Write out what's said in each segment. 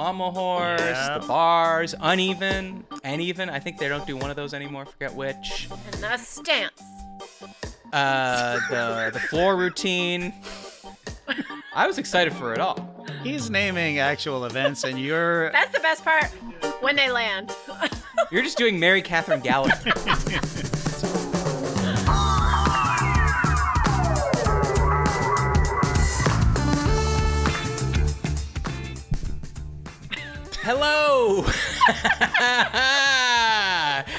pommel horse, the bars, uneven, and even. I think they don't do one of those anymore. Forget which. And the stance. The floor routine. I was excited for it all. He's naming actual events, and you're... That's the best part, when they land. You're just doing Mary Catherine Gallagher. Hello!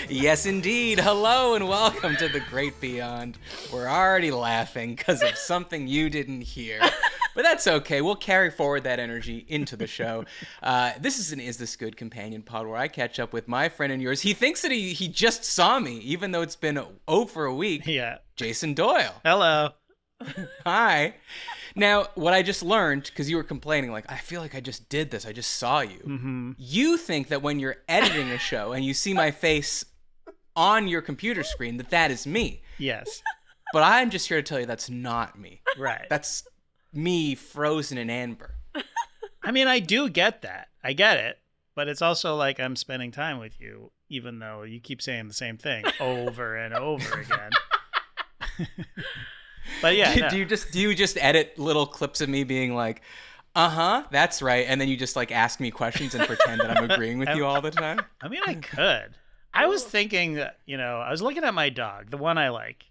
Yes, indeed. Hello and welcome to The Great Beyond. We're already laughing because of something you didn't hear. But that's okay. We'll carry forward that energy into the show. This is an Is This Good companion pod where I catch up with my friend and yours. He thinks that he just saw me, even though it's been over a week. Yeah. Jason Doyle. Hello. Hi. Now, what I just learned, because you were complaining, like, I feel like I just did this. I just saw you. Mm-hmm. You think that when you're editing a show and you see my face on your computer screen, that is me. Yes. But I'm just here to tell you that's not me. Right. That's me frozen in amber. I mean, I do get that. I get it. But it's also like I'm spending time with you, even though you keep saying the same thing over and over again. But yeah, do you just edit little clips of me being like, that's right, and then you just like ask me questions and pretend that I'm agreeing with you all the time? I mean, I could. I was thinking, I was looking at my dog, the one I like.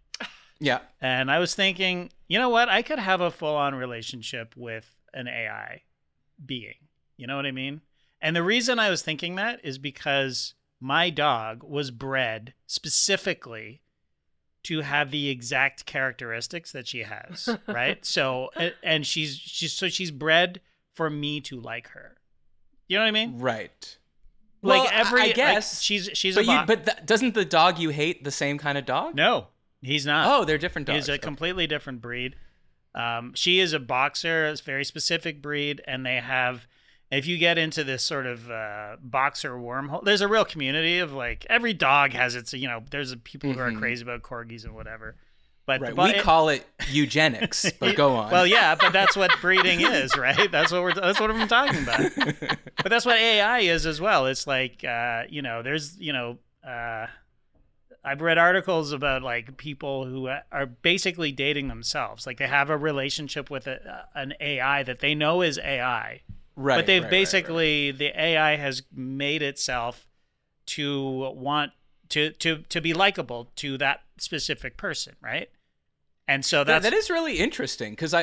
Yeah. And I was thinking, you know what? I could have a full-on relationship with an AI being. You know what I mean? And the reason I was thinking that is because my dog was bred specifically to have the exact characteristics that she has, right? So, and she's bred for me to like her. You know what I mean? Right. Like well, every, I guess she's but doesn't the dog you hate the same kind of dog? No, he's not. Oh, they're different dogs. He's a completely different breed. She is a boxer, it's a very specific breed, and they have. If you get into this sort of boxer wormhole, there's a real community of like every dog has its, there's people who are crazy about corgis and whatever. But right. We call it eugenics, but go on. Well, yeah, but that's what breeding is, right? That's what I'm talking about. But that's what AI is as well. It's like, I've read articles about like people who are basically dating themselves. Like they have a relationship with an AI that they know is AI. Right, but they've basically the AI has made itself to want to be likable to that specific person, right? And so that is really interesting because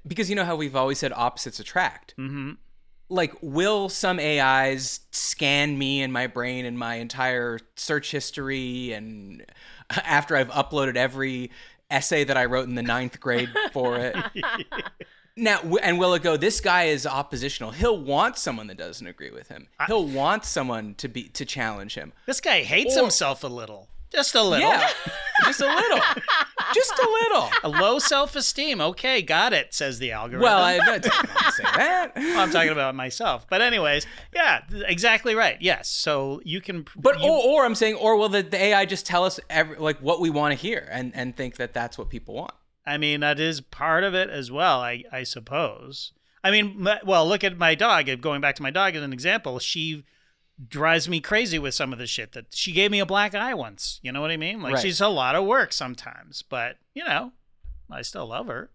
because you know how we've always said opposites attract. Mm-hmm. Like, will some AIs scan me and my brain and my entire search history, and after I've uploaded every essay that I wrote in the 9th grade for it? Now, and will it go, this guy is oppositional. He'll want someone that doesn't agree with him. He'll want someone to challenge him. This guy hates himself a little. Just a little. Yeah, just a little. Just a little. A low self-esteem. Okay, got it, says the algorithm. Well, I didn't say that. Well, I'm talking about myself. But anyways, yeah, exactly right. Yes, so you can... But, or I'm saying, or will the AI just tell us what we want to hear and think that that's what people want? I mean, that is part of it as well, I suppose. I mean, well, look at my dog. Going back to my dog as an example, she drives me crazy with some of the shit that she gave me a black eye once. You know what I mean? Like, She's a lot of work sometimes, but, I still love her.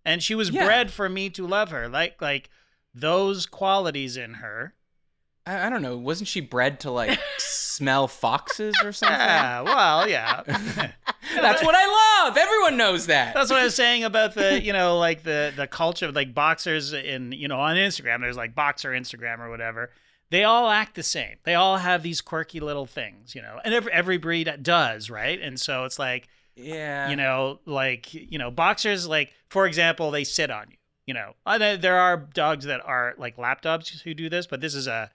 And she was bred for me to love her. Like those qualities in her. I don't know. Wasn't she bred to, like, smell foxes or something? Yeah, well, yeah. That's what I love. Everyone knows that. That's what I was saying about the, like the culture of like boxers on Instagram. There's like boxer Instagram or whatever. They all act the same. They all have these quirky little things, and every breed does, right? And so it's like, boxers, like, for example, they sit on you, there are dogs that are like lap dogs who do this, but this is a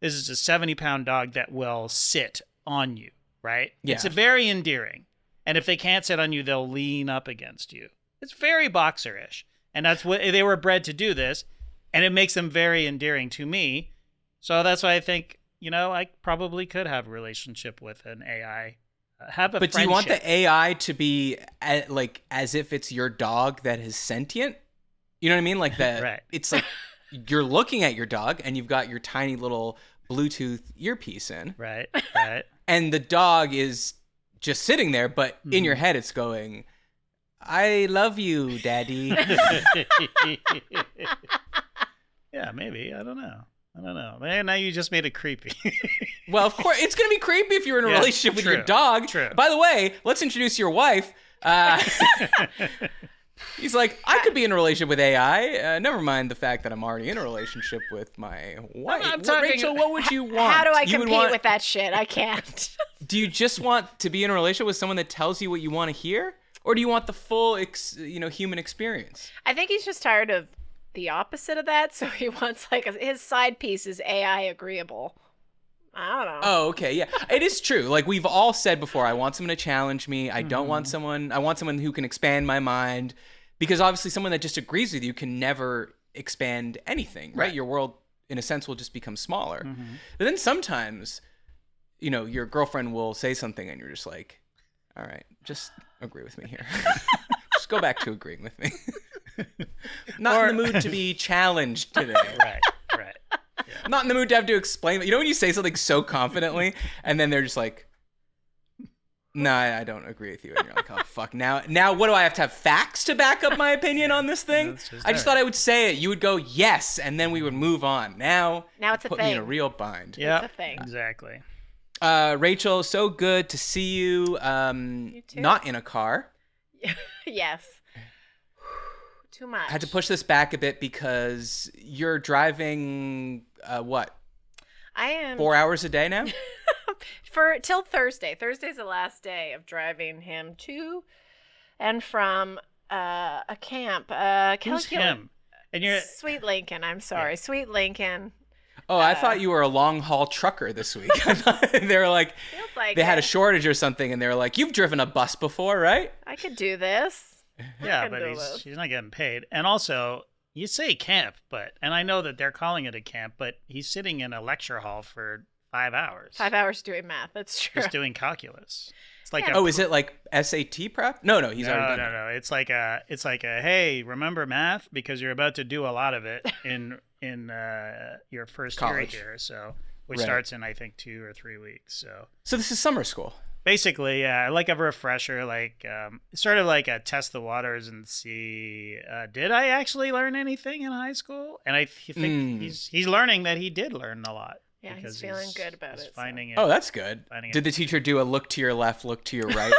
70-pound dog that will sit on you, right? Yeah. It's very endearing. And if they can't sit on you, they'll lean up against you. It's very boxer-ish. And that's what they were bred to do this. And it makes them very endearing to me. So that's why I think, I probably could have a relationship with an AI. But do you want the AI to be as if it's your dog that is sentient? You know what I mean? Like that. Right. It's like you're looking at your dog and you've got your tiny little Bluetooth earpiece in. Right. And the dog is just sitting there, but in your head it's going, I love you, Daddy. Yeah, maybe. I don't know. Now you just made it creepy. Well, of course, it's going to be creepy if you're in a relationship with your dog. True. By the way, let's introduce your wife. He's like, I could be in a relationship with AI. Never mind the fact that I'm already in a relationship with my wife. I'm talking, Rachel, what would you want? How do I compete with that shit? I can't. Do you just want to be in a relationship with someone that tells you what you want to hear? Or do you want the full human experience? I think he's just tired of the opposite of that. So he wants his side piece is AI agreeable. I don't know. Oh, okay. Yeah, it is true. Like we've all said before, I want someone to challenge me. I don't want someone, I want someone who can expand my mind, because obviously someone that just agrees with you can never expand anything, right? Your world, in a sense, will just become smaller. But then sometimes, your girlfriend will say something and you're just like, all right, just agree with me here. Just go back to agreeing with me. Not in the mood to be challenged today. Right. Yeah. I'm not in the mood to have to explain. You know when you say something so confidently and then they're just like, no, I don't agree with you. And you're like, oh, fuck. Now what do I have to have facts to back up my opinion on this thing? I just thought I would say it. You would go, yes, and then we would move on. Now it's a put thing. me in a real bind. Yeah, it's a thing. Exactly. Rachel, so good to see you. You too. Not in a car. Yes. Too much. I had to push this back a bit because you're driving, what? I am 4 hours a day now? till Thursday. Thursday's the last day of driving him to and from a camp. Who's him? And you're Sweet Lincoln. I'm sorry, Sweet Lincoln. Oh, I thought you were a long haul trucker this week. I thought they were like, Feels like they had a shortage or something, and they were like, you've driven a bus before, right? I could do this. Yeah, but she's not getting paid. And also, you say camp, and I know that they're calling it a camp, but he's sitting in a lecture hall for 5 hours. 5 hours doing math. That's true. Just doing calculus. It's like is it like SAT prep? No, he's already done it. No. It's like a hey, remember math because you're about to do a lot of it in your first college year here. So which starts in I think 2 or 3 weeks. So this is summer school. Basically, yeah, like a refresher, sort of like a test the waters and see, did I actually learn anything in high school? And I think he's learning that he did learn a lot. Yeah, he's feeling good about it. Finding it. Oh, that's good. Did the teacher do a look to your left, look to your right?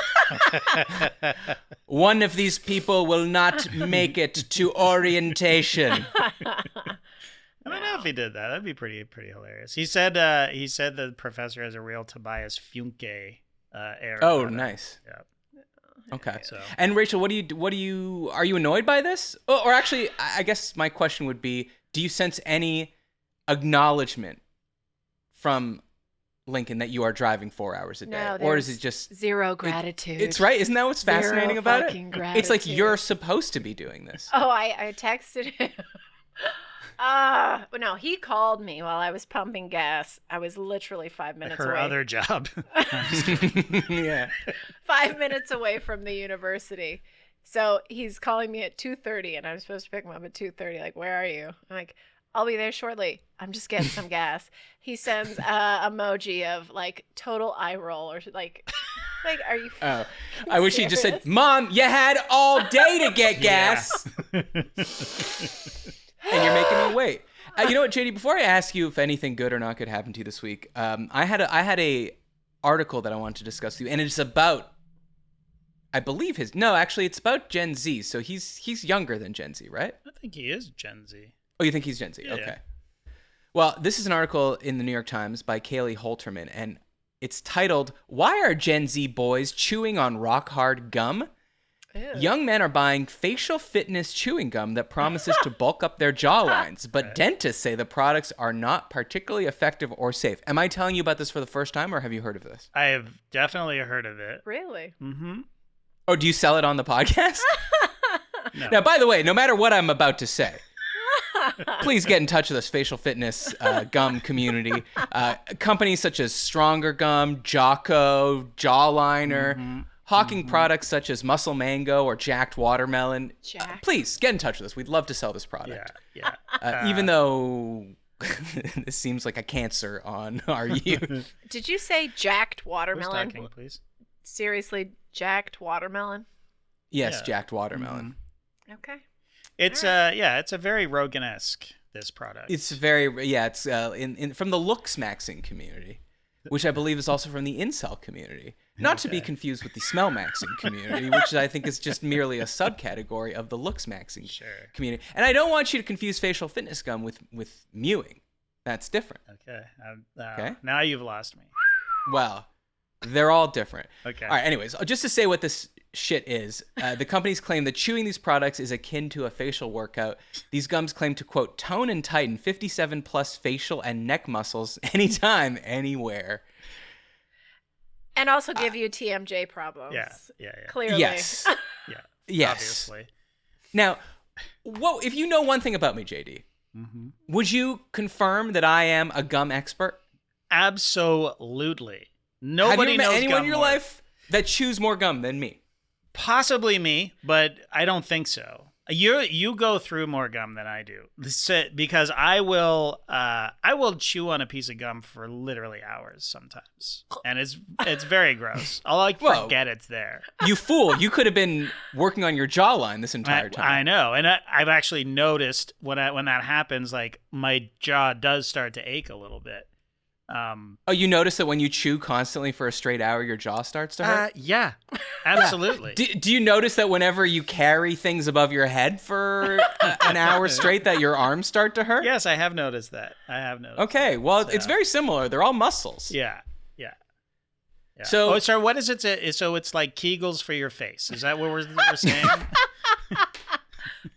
One of these people will not make it to orientation. I don't know if he did that. That'd be pretty hilarious. He said the professor has a real Tobias Funke air. Oh, nice. Yeah. Okay. So. And Rachel, are you annoyed by this? Or actually, I guess my question would be, do you sense any acknowledgement from Lincoln that you are driving 4 hours a day? No, or is it just zero gratitude? It's right. Isn't that what's fascinating about it? Gratitude. It's like you're supposed to be doing this. Oh, I texted him. No, he called me while I was pumping gas. I was literally 5 minutes away. Her other job. Yeah. 5 minutes away from the university. So he's calling me at 2:30 and I'm supposed to pick him up at 2:30. Like, where are you? I'm like, I'll be there shortly. I'm just getting some gas. He sends emoji of like total eye roll or like are you I wish he just said, Mom, you had all day to get gas. And you're making me wait. You know what, JD, before I ask you if anything good or not good happened to you this week, I had a article that I wanted to discuss with you, and it's about, I believe it's about Gen Z. So he's younger than Gen Z, right? I think he is Gen Z. Oh, you think he's Gen Z? Yeah. Okay. Well, this is an article in the New York Times by Kaylee Holterman, and it's titled, "Why Are Gen Z Boys Chewing on Rock Hard Gum?" Ew. Young men are buying facial fitness chewing gum that promises to bulk up their jawlines, but dentists say the products are not particularly effective or safe. Am I telling you about this for the first time, or have you heard of this? I have definitely heard of it. Really? Mm-hmm. Oh, do you sell it on the podcast? No. Now, by the way, no matter what I'm about to say, please get in touch with us, facial fitness gum community. Companies such as Stronger Gum, Jocko, Jawliner, hawking products such as Muscle Mango or Jacked Watermelon, Jack. please get in touch with us. We'd love to sell this product. Yeah. Even though this seems like a cancer on our youth. Did you say jacked Who's watermelon? talking, please? Seriously, jacked watermelon? Yes, Yeah. Jacked Watermelon. Okay. It's it's a very Rogan-esque, this product. It's very, it's in from the looks-maxing community, which I believe is also from the incel community. Not to be confused with the smell-maxing community, which I think is just merely a subcategory of the looks-maxing community. And I don't want you to confuse facial fitness gum with mewing. That's different. Okay. Okay. Now you've lost me. Well, they're all different. Okay. All right, anyways, just to say what this shit is, the companies claim that chewing these products is akin to a facial workout. These gums claim to, quote, tone and tighten 57 plus facial and neck muscles anytime, anywhere. And also give you TMJ problems. Yeah. Clearly. Yes. Yeah. Yes. Obviously. Now, if you know one thing about me, JD, would you confirm that I am a gum expert? Absolutely. Have Nobody you met knows anyone gum in your more. life that chews more gum than me? Possibly me, but I don't think so. You go through more gum than I do, because I will chew on a piece of gum for literally hours sometimes, and it's very gross. I'll forget it's there. You fool! You could have been working on your jawline this entire time. I know, and I've actually noticed when that happens, like my jaw does start to ache a little bit. Oh, you notice that when you chew constantly for a straight hour, your jaw starts to hurt? Yeah, absolutely. Do you notice that whenever you carry things above your head for an hour straight, that your arms start to hurt? Yes, I have noticed that. Okay, well, it's very similar. They're all muscles. Yeah. So, so what is it? So it's like Kegels for your face. Is that what we're saying?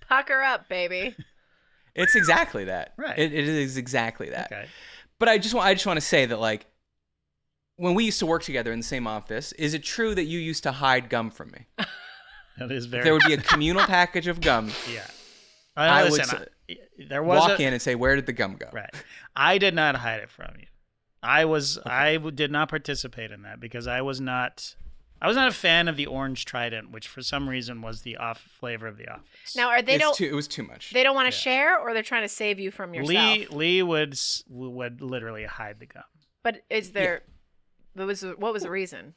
Pucker up, baby. it's exactly that. Right. It is exactly that. Okay. But I just want to say that, like, when we used to work together in the same office, is it true that you used to hide gum from me? That is very. There would be a communal package of gum. Yeah. I Listen, would there was walk in and say, "Where did the gum go?" Right. I did not hide it from you. I did not participate in that because I was not a fan of the orange Trident, which for some reason was the off flavor of the office. Now, are they it was too much. They don't want to share, or they're trying to save you from yourself? Lee would literally hide the gum. But is there? What was the reason?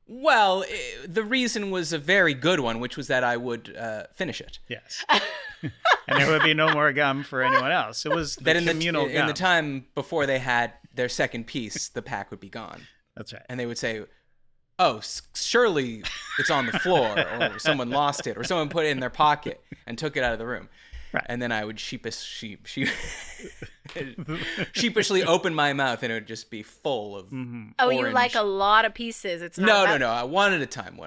Well, the reason was a very good one, which was that I would finish it. Yes. And there would be no more gum for anyone else. It was the communal gum. In the time before they had their second piece, the pack would be gone. That's right. And they would say, "Oh, surely it's on the floor, or someone lost it, or someone put it in their pocket and took it out of the room." Right. And then I would sheepishly open my mouth, and it would just be full of Oh, you orange. like a lot of pieces. It's not No. One at a time.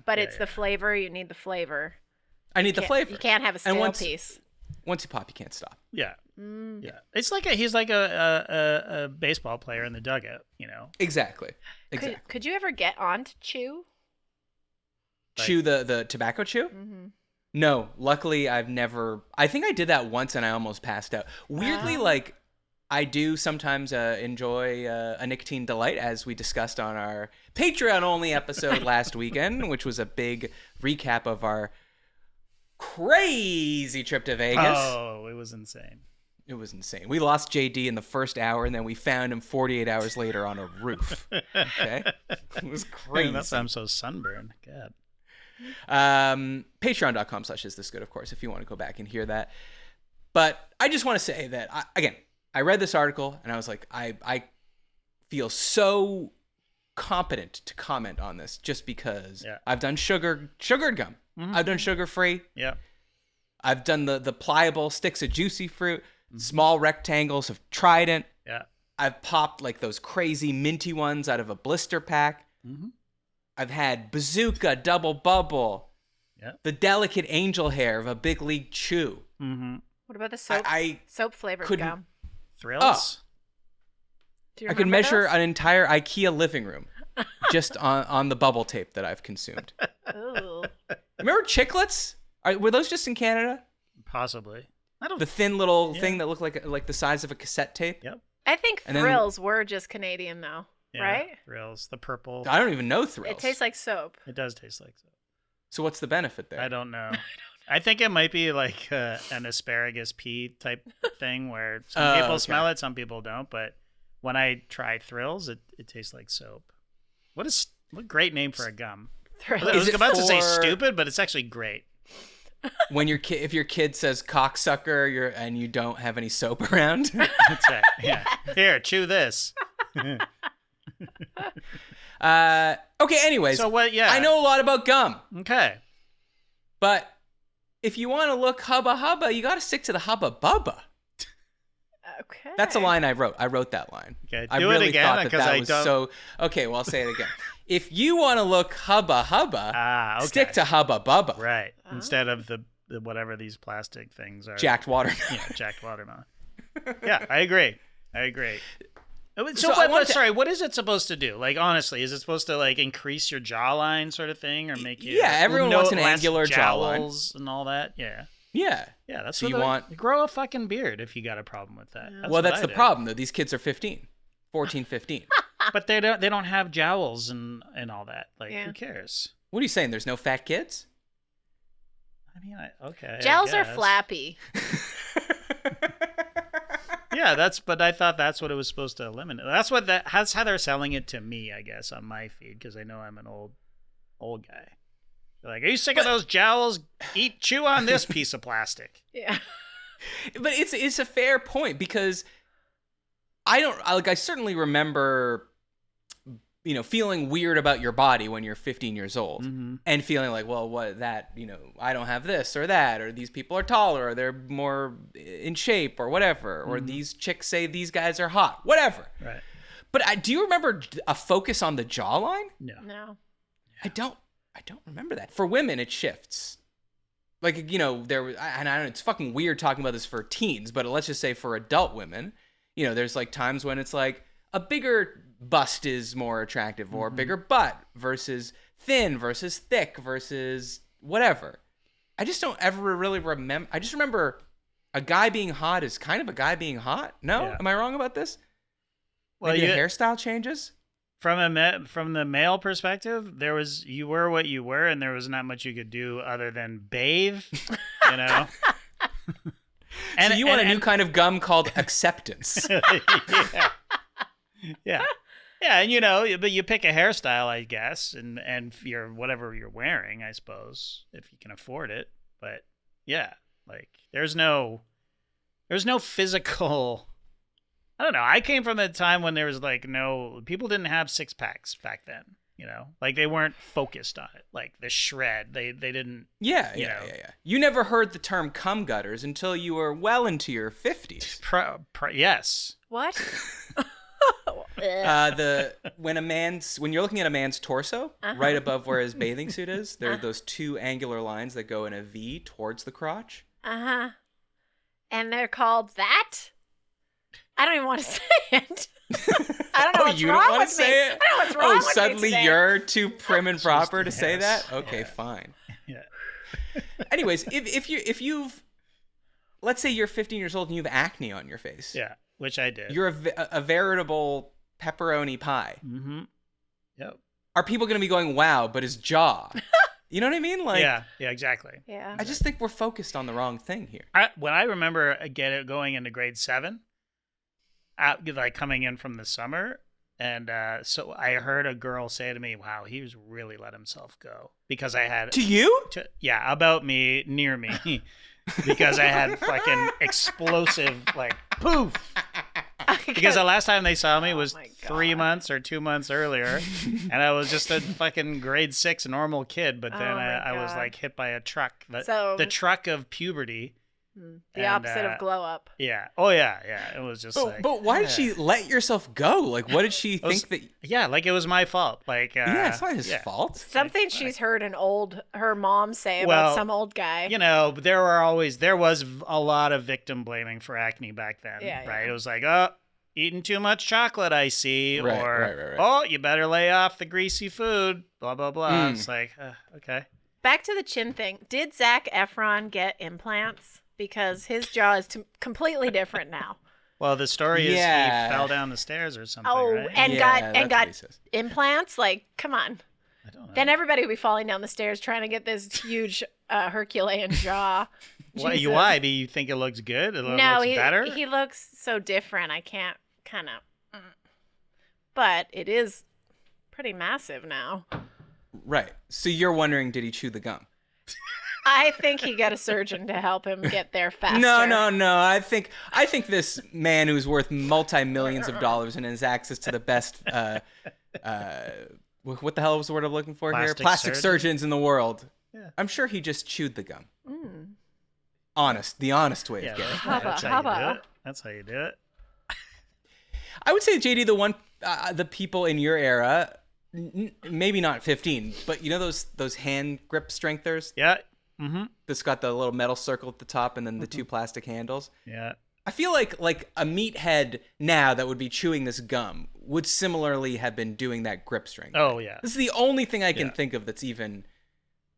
But it's the flavor. You need the flavor. I need the flavor. You can't have a stale once- piece. Once you pop, you can't stop. Yeah. Yeah. It's like he's like a baseball player in the dugout, you know. Exactly. Could you ever get on to chew? Chew the tobacco chew? Mm-hmm. No, luckily I've never. I think I did that once and I almost passed out. Weirdly, like I do sometimes enjoy a nicotine delight, as we discussed on our Patreon only episode last weekend, which was a big recap of our crazy trip to Vegas. Oh, it was insane. It was insane. We lost JD in the first hour, and then we found him 48 hours later on a roof. Okay, it was crazy. That's why I'm so sunburned. God. Patreon.com/isthisgood, of course, if you want to go back and hear that. But I just want to say that I read this article and I was like, I feel so competent to comment on this just because I've done sugared gum. Mm-hmm. I've done sugar-free. Yeah. I've done the pliable sticks of juicy fruit, small rectangles of Trident. Yeah. I've popped like those crazy minty ones out of a blister pack. Mm-hmm. I've had Bazooka Double Bubble. Yeah. The delicate angel hair of a Big League Chew. Mm-hmm. What about the soap flavored gum? Thrills? Oh. I could measure those? an entire IKEA living room just on the bubble tape that I've consumed. Ooh. Remember Chiclets? Were those just in Canada? Possibly. The thin little thing that looked like the size of a cassette tape? Yep. I think Thrills were just Canadian, though. Yeah, right? Thrills. The purple. I don't even know Thrills. It tastes like soap. It does taste like soap. So what's the benefit there? I don't know. I think it might be like an asparagus pea type thing where some people okay. smell it, some people don't. But when I try Thrills, it tastes like soap. What a great name for a gum. Thrills. I was it about to say for- stupid, but it's actually great. When if your kid says cocksucker, and you don't have any soap around. That's right. Yeah. Here, chew this. Okay. Anyways, So what? Yeah. I know a lot about gum, Okay. but if you want to look hubba hubba, you got to stick to the hubba bubba. Okay. That's a line I wrote. I wrote that line. Okay, I do it really again, thought that 'cause that I was don't- so. Okay, well, I'll say it again. If you want to look hubba hubba, Okay. stick to hubba bubba. Right. Instead of the whatever these plastic things are. Jacked water. Yeah, jacked watermelon. Yeah, I agree. So, I want to- sorry, what is it supposed to do? Like, honestly, is it supposed to like increase your jawline, sort of thing, or make you? Yeah, everyone wants an less angular jawline. jowls and all that. Yeah, Yeah. yeah. That's So what you want- grow a fucking beard if you got a problem with that. Well, that's what I the did. problem, though. These kids are 14, 15. But they don't have jowls and all that. Like, Yeah. who cares? What are you saying? There's no fat kids? I mean, okay. I Gels are guess. flappy. Yeah, but I thought that's what it was supposed to eliminate. That's how they're selling it to me, I guess, on my feed, because I know I'm an old guy. They're like, are you sick of those jowls? Chew on this piece of plastic. Yeah. But it's a fair point, because I certainly remember, feeling weird about your body when you're 15 years old, and feeling like, well, I don't have this or that, or these people are taller, or they're more in shape, or whatever, or these chicks say these guys are hot, whatever. Right. But do you remember a focus on the jawline? No. I don't remember that. For women, it shifts. Like, and I don't know, it's fucking weird talking about this for teens, but let's just say for adult women, there's like times when it's like a bigger bust is more attractive, or bigger butt versus thin versus thick versus whatever. I just don't ever really remember. I just remember a guy being hot is kind of a guy being hot. No? Yeah. Am I wrong about this? Well, Maybe the hairstyle changes? From the male perspective, you were what you were, and there was not much you could do other than bathe, So you want a new kind of gum called acceptance. Yeah. Yeah, and but you pick a hairstyle, I guess, and whatever you're wearing, I suppose, if you can afford it. But yeah, like there's no physical. I don't know. I came from a time when there was like people didn't have 6-packs back then. Like they weren't focused on it. Like the shred, they didn't. Yeah. You never heard the term cum gutters until you were well into your 50s. Yes. What? When you're looking at a man's torso, right above where his bathing suit is, there are those two angular lines that go in a V towards the crotch. And they're called that? I don't even want to say it. I don't know what's you wrong don't want with to say me. it? I don't know what's wrong with me Suddenly today. you're too prim and proper to say that? yes. Okay, Yeah. fine. Yeah. Anyways, if you've, let's say you're 15 years old and you have acne on your face. Yeah, which I did. You're a veritable pepperoni pie. Mm-hmm. Yep. Are people going to be going, wow, but his jaw? You know what I mean? Like, Yeah, exactly. Yeah. I just think we're focused on the wrong thing here. When I remember going into grade 7, like coming in from the summer, and so I heard a girl say to me, "Wow, he's really let himself go," because I had To you? about me, near me, because I had fucking explosive like poof. Because the last time they saw me was 3 months or 2 months earlier, and I was just a fucking grade 6 normal kid. But then I was like hit by a truck, the truck of puberty. The opposite of glow up. Yeah. Oh yeah. It was just But why did she let yourself go? Like, what did she think that? Yeah, like it was my fault. Like Yeah, it's not his fault. Something she's heard her mom say about some old guy. There was a lot of victim blaming for acne back then. Yeah, right. yeah. It was like, oh, eating too much chocolate, I see, Right, or right. oh, you better lay off the greasy food. Blah blah blah. It's like, okay. Back to the chin thing. Did Zac Efron get implants? Because his jaw is completely different now. Well, the story is Yeah. he fell down the stairs or something, Oh, right? and Yeah, got that's what he says. implants. Like, come on. I don't know. Then everybody would be falling down the stairs trying to get this huge Herculean jaw. Jesus. Why? Do you think it looks good? It No, looks better? he looks so different. I can't kind of. But it is pretty massive now. Right. So you're wondering, did he chew the gum? I think he got a surgeon to help him get there faster. No. I think this man who's worth multi-millions of dollars and has access to the best what the hell was the word I'm looking for here? Plastic surgeons in the world. Yeah. I'm sure he just chewed the gum. The honest way of getting it. That's how you do it. That's how you do it. I would say, JD, the people in your era, maybe not 15, but you know those hand grip strengthers? Yeah. Mm-hmm. That's got the little metal circle at the top and then the two plastic handles. Yeah. I feel like a meathead now that would be chewing this gum would similarly have been doing that grip strength. Oh, yeah. This is the only thing I can think of that's even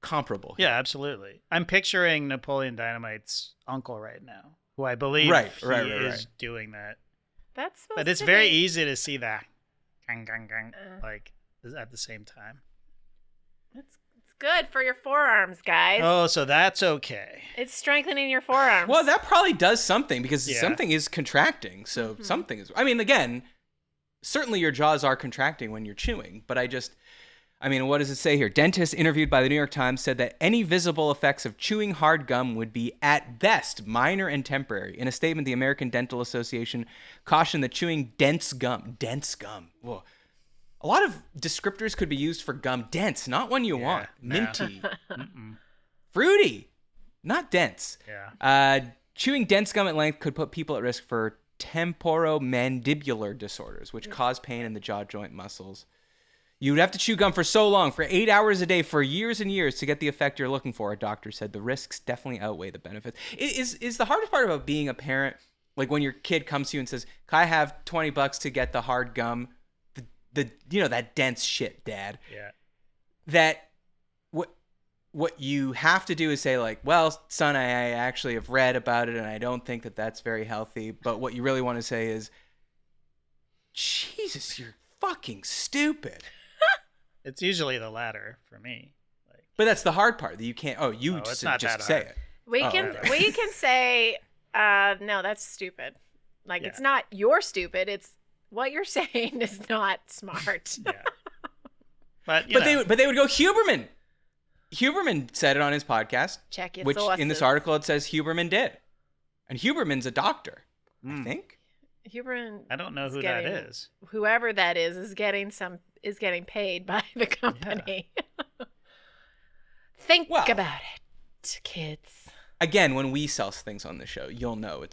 comparable. Yeah, absolutely. I'm picturing Napoleon Dynamite's uncle right now, who I believe is doing that. That's supposed But it's to very be... easy to see that, gang, gang, gang, like at the same time. It's good for your forearms, guys. Oh, so that's okay. It's strengthening your forearms. Well, that probably does something because Yeah. something is contracting. So something is. I mean, again, certainly your jaws are contracting when you're chewing, but what does it say here? Dentists interviewed by the New York Times said that any visible effects of chewing hard gum would be, at best, minor and temporary. In a statement, the American Dental Association cautioned that chewing dense gum, whoa, a lot of descriptors could be used for gum. Dense, not one you want. Minty. Fruity, not dense. Yeah. Chewing dense gum at length could put people at risk for temporomandibular disorders, which cause pain in the jaw joint muscles. You would have to chew gum for so long, for 8 hours a day, for years and years to get the effect you're looking for, a doctor said. The risks definitely outweigh the benefits. Is the hardest part about being a parent, like when your kid comes to you and says, "Can I have $20 to get the hard gum?" That dense shit, Dad. Yeah. That what you have to do is say, like, well, son, I actually have read about it and I don't think that that's very healthy. But what you really want to say is, Jesus, you're fucking stupid. It's usually the latter for me. But that's the hard part that you can't. It's not just that say hard. it. We can say, no, that's stupid. Like, it's not you're stupid. It's what you're saying is not smart. Yeah. But they would go Huberman. Huberman said it on his podcast. Check your which sources. In this article it says Huberman did, and Huberman's a doctor, I think. Huberman. I don't know who that is. Whoever that is getting paid by the company. Yeah. Think about it, kids. Again, when we sell things on the show, you'll know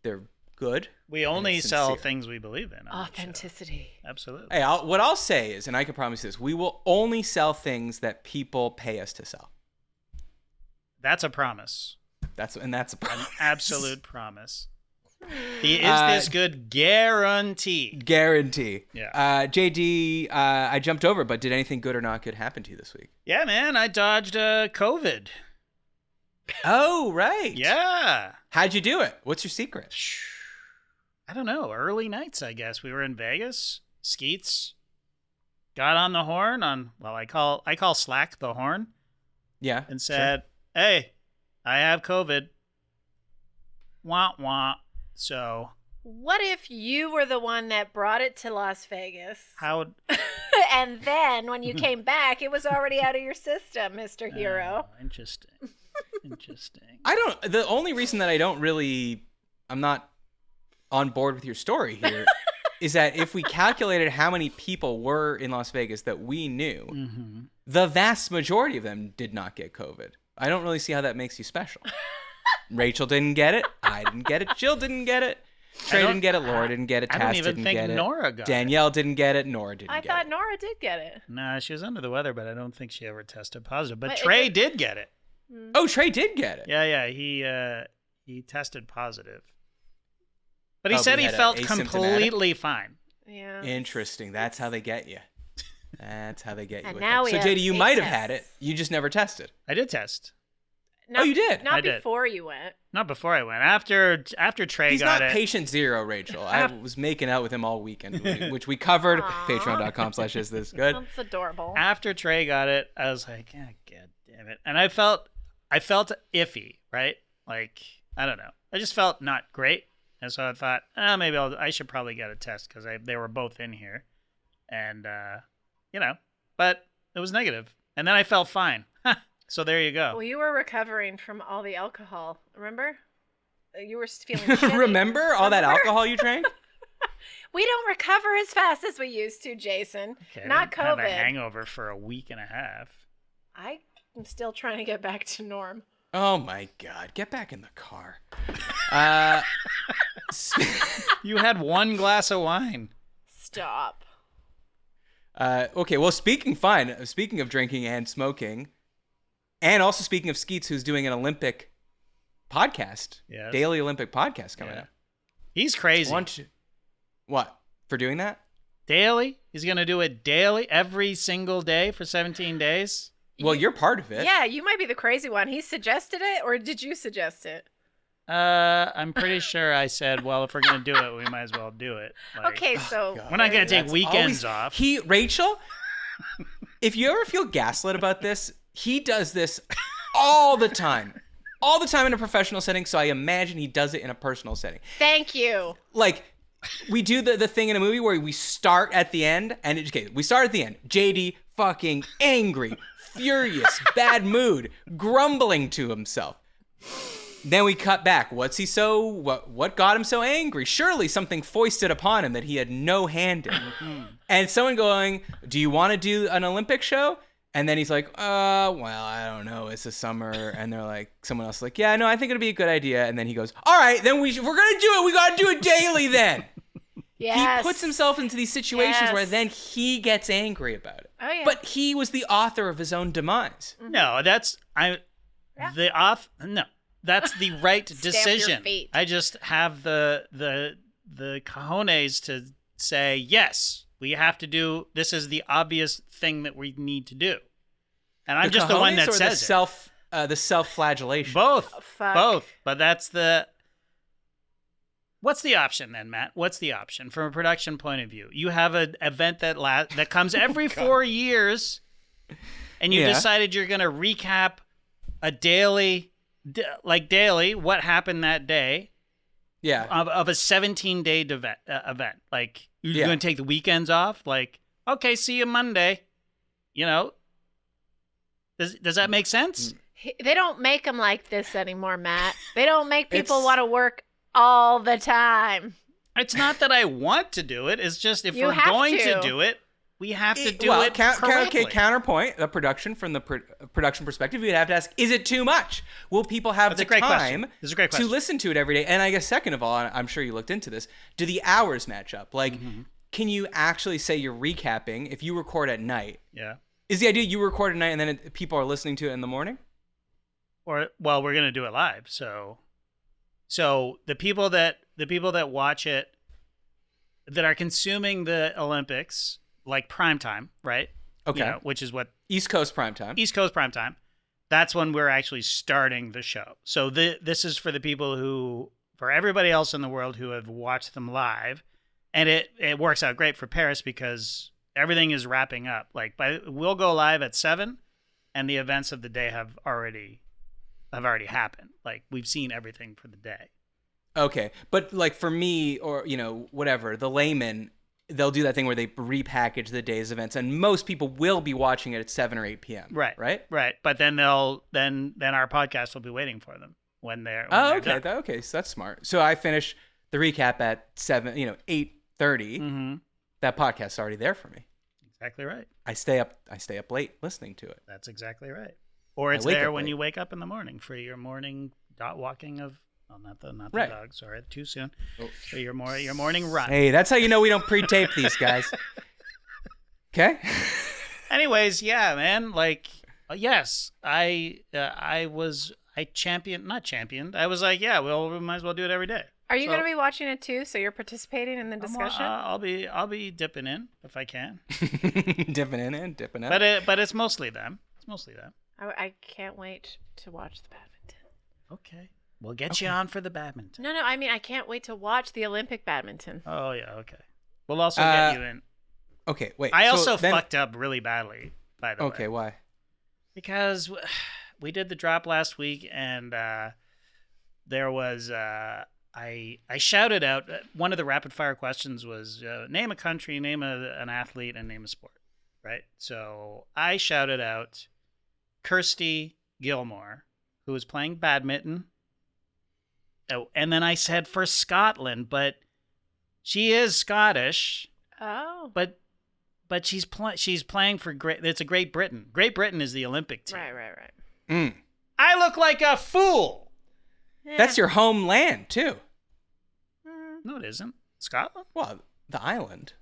they're good. We only sell things we believe in. Authenticity. Absolutely. Hey, what I'll say is, and I can promise this, we will only sell things that people pay us to sell. That's a promise. That's a promise. An absolute promise. The is this good guarantee. Yeah. JD, I jumped over, but did anything good or not good happen to you this week? Yeah, man, I dodged COVID. Oh, right. Yeah. How'd you do it? What's your secret? I don't know. Early nights, I guess. We were in Vegas. Skeets got on the horn I call Slack the horn. Yeah. And said, "Hey, I have COVID." Wah wah. So. What if you were the one that brought it to Las Vegas? How? And then when you came back, it was already out of your system, Mr. Hero. Interesting. The only reason that I'm not on board with your story here is that if we calculated how many people were in Las Vegas that we knew, the vast majority of them did not get COVID. I don't really see how that makes you special. Rachel didn't get it. I didn't get it. Jill didn't get it. Trey didn't get it. Laura didn't get it. Tass didn't get it. Nora got Danielle didn't get it. Nora didn't get it. I thought Nora did get it. Nah, she was under the weather, but I don't think she ever tested positive. But Trey did get it. Oh, Trey did get it. Yeah. He tested positive. But he said he felt completely fine. Yeah. Interesting. That's how they get you. That's how they get you. And with now it. So, JD, you might have had it. You just never tested. I did test. Not, you did? Not I did. before you went. Not before I went. After Trey He's got not it. patient zero, Rachel. I was making out with him all weekend, which we covered. Aw. Patreon.com/isthis good. That's adorable. After Trey got it, I was like, God damn it. And I felt iffy, right? Like, I don't know. I just felt not great. And so I thought, maybe I should probably get a test because they were both in here. And, but it was negative. And then I felt fine. So there you go. Well, you were recovering from all the alcohol. Remember? You were feeling shitty. Remember all that alcohol you drank? We don't recover as fast as we used to, Jason. Okay, Not I had a COVID. hangover for a week and a half. I am still trying to get back to norm. Oh my God! Get back in the car. You had one glass of wine. Stop. Okay. Well, speaking of drinking and smoking, and also speaking of Skeets, who's doing an Olympic podcast, Yes. daily Olympic podcast coming up. He's crazy. What for doing that? Daily? He's going to do it daily, every single day for 17 days? Well, you're part of it. Yeah, you might be the crazy one. He suggested it, or did you suggest it? I'm pretty sure I said, well, if we're going to do it, we might as well do it. Like, Okay, so we're not going to take That's weekends always- off. Rachel, if you ever feel gaslit about this, he does this all the time. All the time in a professional setting, so I imagine he does it in a personal setting. thank you. Like, we do the thing in a movie where we start at the end, and we start at the end. JD fucking angry, furious, bad mood, grumbling to himself. Then we cut back. What got him so angry? Surely something foisted upon him that he had no hand in. And someone going, do you want to do an Olympic show? And then he's like, well, I don't know. It's the summer. And they're like, someone else is like, yeah, no, I think it'd be a good idea. And then he goes, all right, then we're going to do it. We got to do it daily then. Yes. He puts himself into these situations Yes. where then he gets angry about it. Oh, yeah. But he was the author of his own demise. No, that's the right Stamp decision. your feet. I just have the cojones to say, yes, we have to do, this is the obvious thing that we need to do. And I'm just the one that says it. The self-flagellation. Both. fuck. Both. But what's the option then, Matt? What's the option from a production point of view? You have an event that comes every 4 years, and you decided you're going to recap a daily, what happened that day. Yeah. Of a 17-day event. Like, you're going to take the weekends off? Like, okay, see you Monday. You know? Does that make sense? They don't make them like this anymore, Matt. They don't make people want to work all the time. It's not that I want to do it. It's just if You we're have going to. to do it, we have to do it correctly. Okay, counterpoint, the production, from the production perspective, you'd have to ask, is it too much? Will people have That's the a great time question. That's a great to question. listen to it every day? And I guess second of all, and I'm sure you looked into this, do the hours match up? Like, can you actually say you're recapping if you record at night? Yeah. Is the idea you record at night and then people are listening to it in the morning? Or, well, we're going to do it live. So the people that watch it, that are consuming the Olympics, like primetime, right? Okay. You know, which is what East Coast primetime. East Coast primetime. That's when we're actually starting the show. So this is for the people for everybody else in the world who have watched them live, and it works out great for Paris because everything is wrapping up. Like we'll go live at 7, and the events of the day have already happened. Like we've seen everything for the day. Okay, but like for me, or whatever, the layman, they'll do that thing where they repackage the day's events, and most people will be watching it at 7 or 8 p.m. Right. But then then our podcast will be waiting for them when they're. Okay. Okay, so that's smart. So I finish the recap at 8:30. Mm-hmm. That podcast's already there for me. Exactly right. I stay up late listening to it. That's exactly right. Or it's there when you wake up in the morning for your morning dot walking of. Oh, not the right. dog. Sorry, too soon. Oh. So your morning run. Hey, that's how you know we don't pre-tape these guys. Okay. Anyways, yeah, man. Like, yes, I was like, yeah, we might as well do it every day. Are you going to be watching it too? So you're participating in the discussion? I'll be dipping in if I can. dipping in and dipping out. But it's mostly them. I can't wait to watch the badminton. Okay. We'll get you on for the badminton. No, I mean, I can't wait to watch the Olympic badminton. Oh, yeah, okay. We'll also get you in. Okay, wait. I so also then, fucked up really badly, by the way. Okay, why? Because we did the drop last week, and there was... I shouted out, one of the rapid fire questions was name a country, name an athlete, and name a sport, right? So I shouted out Kirsty Gilmore, who was playing badminton. Oh, and then I said for Scotland, but she is Scottish. Oh. But she's playing for it's a Great Britain. Great Britain is the Olympic team. Right. Mm. I look like a fool. That's your homeland, too. No, it isn't. Scotland? Well, the island.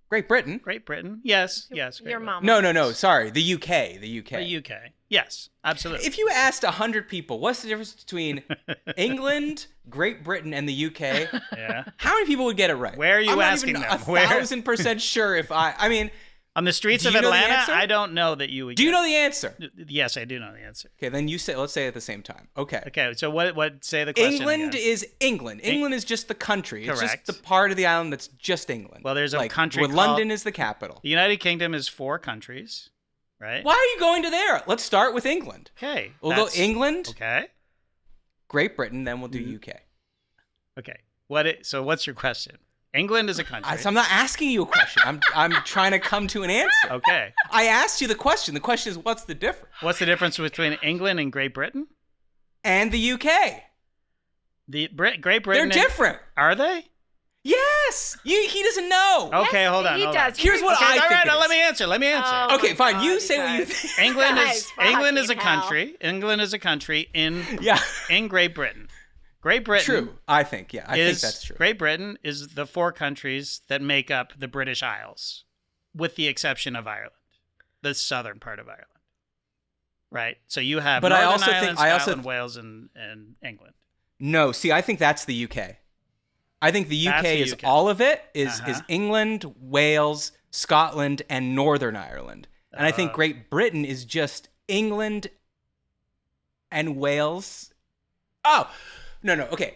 Great Britain. Great Britain. Yes. Great Your Britain. mom. No. Sorry. The UK. The UK. Yes, absolutely. If you asked 100 people, what's the difference between England, Great Britain, and the UK? Yeah. How many people would get it right? Where are you asking them? I'm not even 1,000% sure if I mean... On the streets Do of you know the Atlanta, answer? I don't know that you would Do you get know the answer? Yes, I do know the answer. Okay, then let's say it at the same time. Okay. Okay, so what say the question England again. is England. England is just the country. It's Correct. just the part of the island that's just England. Well, there's a country where called- London is the capital. The United Kingdom is 4 countries, right? Why are you going to there? Let's start with England. Okay. We'll go England, Okay. Great Britain, then we'll do UK. Okay. So what's your question? England is a country. So I'm not asking you a question. I'm trying to come to an answer. Okay. I asked you the question. The question is, what's the difference? What's the difference between England and Great Britain? And the UK. Great Britain. They're different. Are they? Yes. He doesn't know. Okay, Yes, hold on. he hold does. on. Here's what I All think right, it now is. let me answer. Let me answer. Oh, Okay, my fine. God, You say what you guys. think. England Guys, is England is a fucking hell. country. England is a country Yeah. in Great Britain. Great Britain. True. I think. Yeah. I think that's true. Great Britain is the 4 countries that make up the British Isles, with the exception of Ireland, the southern part of Ireland. Right. So you have But I Northern also Ireland, think- Scotland, Wales, and England. No. See, I think that's the UK. I think the UK That's the is UK. all of it is Uh-huh. England, Wales, Scotland, and Northern Ireland. And I think Great Britain is just England and Wales. Oh, no. Okay.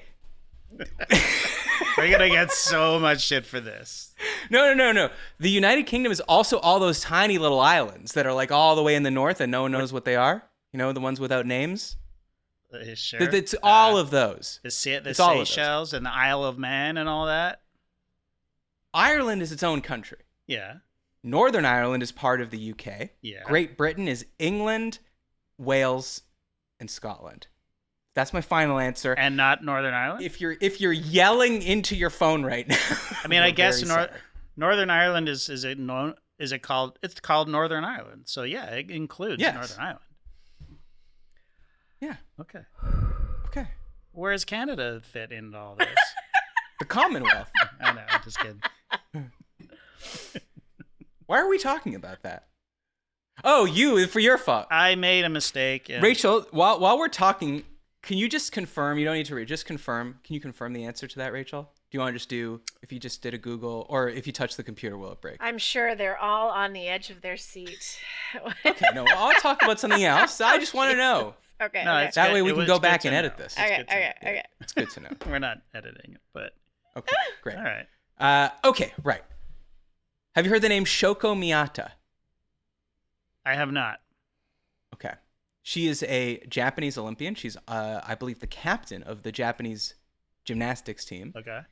We're gonna get so much shit for this. No. The United Kingdom is also all those tiny little islands that are like all the way in the north and no one knows what they are. You know, the ones without names? Sure. It's all of those. the it's all of those. Seychelles and the Isle of Man and all that. Ireland is its own country. Yeah. Northern Ireland is part of the UK. Yeah. Great Britain is England, Wales, and Scotland. That's my final answer. And not Northern Ireland. If you're yelling into your phone right now, I mean, I we're guess very sorry. Northern Ireland is it called? It's called Northern Ireland. So yeah, it includes Yes. Northern Ireland. Yeah. Okay. Okay. Where does Canada fit into all this? The Commonwealth. I know. I'm just kidding. Why are we talking about that? Oh, for your fault. I made a mistake. And Rachel, while we're talking, can you just confirm? You don't need to read. Just confirm. Can you confirm the answer to that, Rachel? Do you want to just do, if you just did a Google, or if you touch the computer, will it break? I'm sure they're all on the edge of their seat. Okay, no, I'll talk about something else. I just want to know. Okay. No, okay. it's That good. way we It can was go good back to and edit know. this. It's Okay. good to know. Okay. It's good to know. We're not editing it, but Okay, great. all right. Okay, right. Have you heard the name Shoko Miyata? I have not. Okay. She is a Japanese Olympian. She's, I believe, the captain of the Japanese gymnastics team. Okay.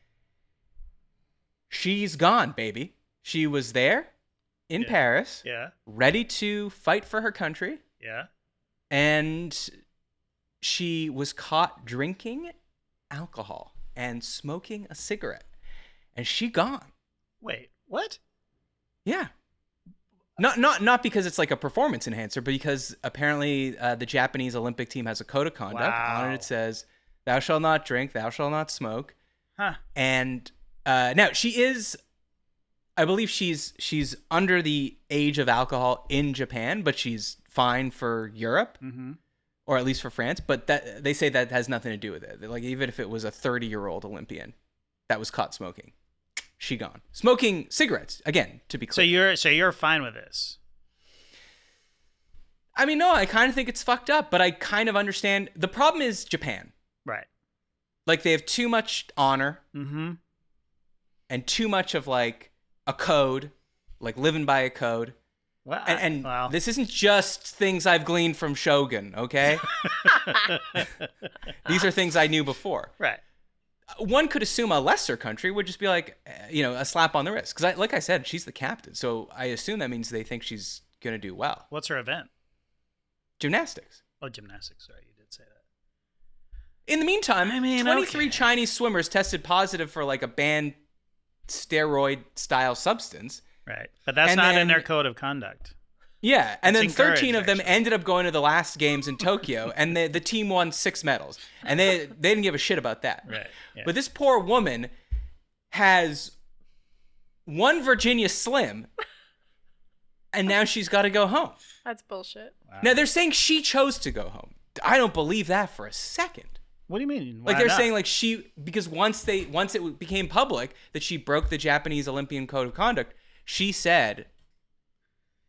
She's gone, baby. She was there in Yeah. Paris, Yeah. ready to fight for her country, Yeah. and she was caught drinking alcohol and smoking a cigarette, and she gone. Wait. What? Yeah. Not because it's like a performance enhancer, but because apparently the Japanese Olympic team has a code of conduct. Wow. On it, it says, "Thou shalt not drink, thou shalt not smoke." Huh. And now she is, I believe she's under the age of alcohol in Japan, but she's fine for Europe, Mm-hmm. or at least for France. But that they say that has nothing to do with it. Like even if it was a 30-year-old Olympian that was caught smoking, she gone. Smoking cigarettes, again, to be clear. So you're fine with this? I mean, no, I kind of think it's fucked up, but I kind of understand. The problem is Japan. Right. Like they have too much honor Mm-hmm. and too much of like a code, like living by a code. Well, And well. this isn't just things I've gleaned from Shogun, okay? These are things I knew before. Right. One could assume a lesser country would just be like, a slap on the wrist. Because like I said, she's the captain. So I assume that means they think she's going to do well. What's her event? Gymnastics. Oh, gymnastics. Sorry, you did say that. In the meantime, I mean, 23 okay. Chinese swimmers tested positive for like a banned steroid-style substance. Right. But that's And not in then- their code of conduct. Yeah, and It's then 13 of encouraged, them actually. ended up going to the last games in Tokyo, and the team won 6 medals. And they didn't give a shit about that. Right. Yeah. But this poor woman has one Virginia Slim, and now she's got to go home. That's bullshit. Wow. Now, they're saying she chose to go home. I don't believe that for a second. What do you mean? Like Why they're not? saying like because once it became public that she broke the Japanese Olympian code of conduct, she said,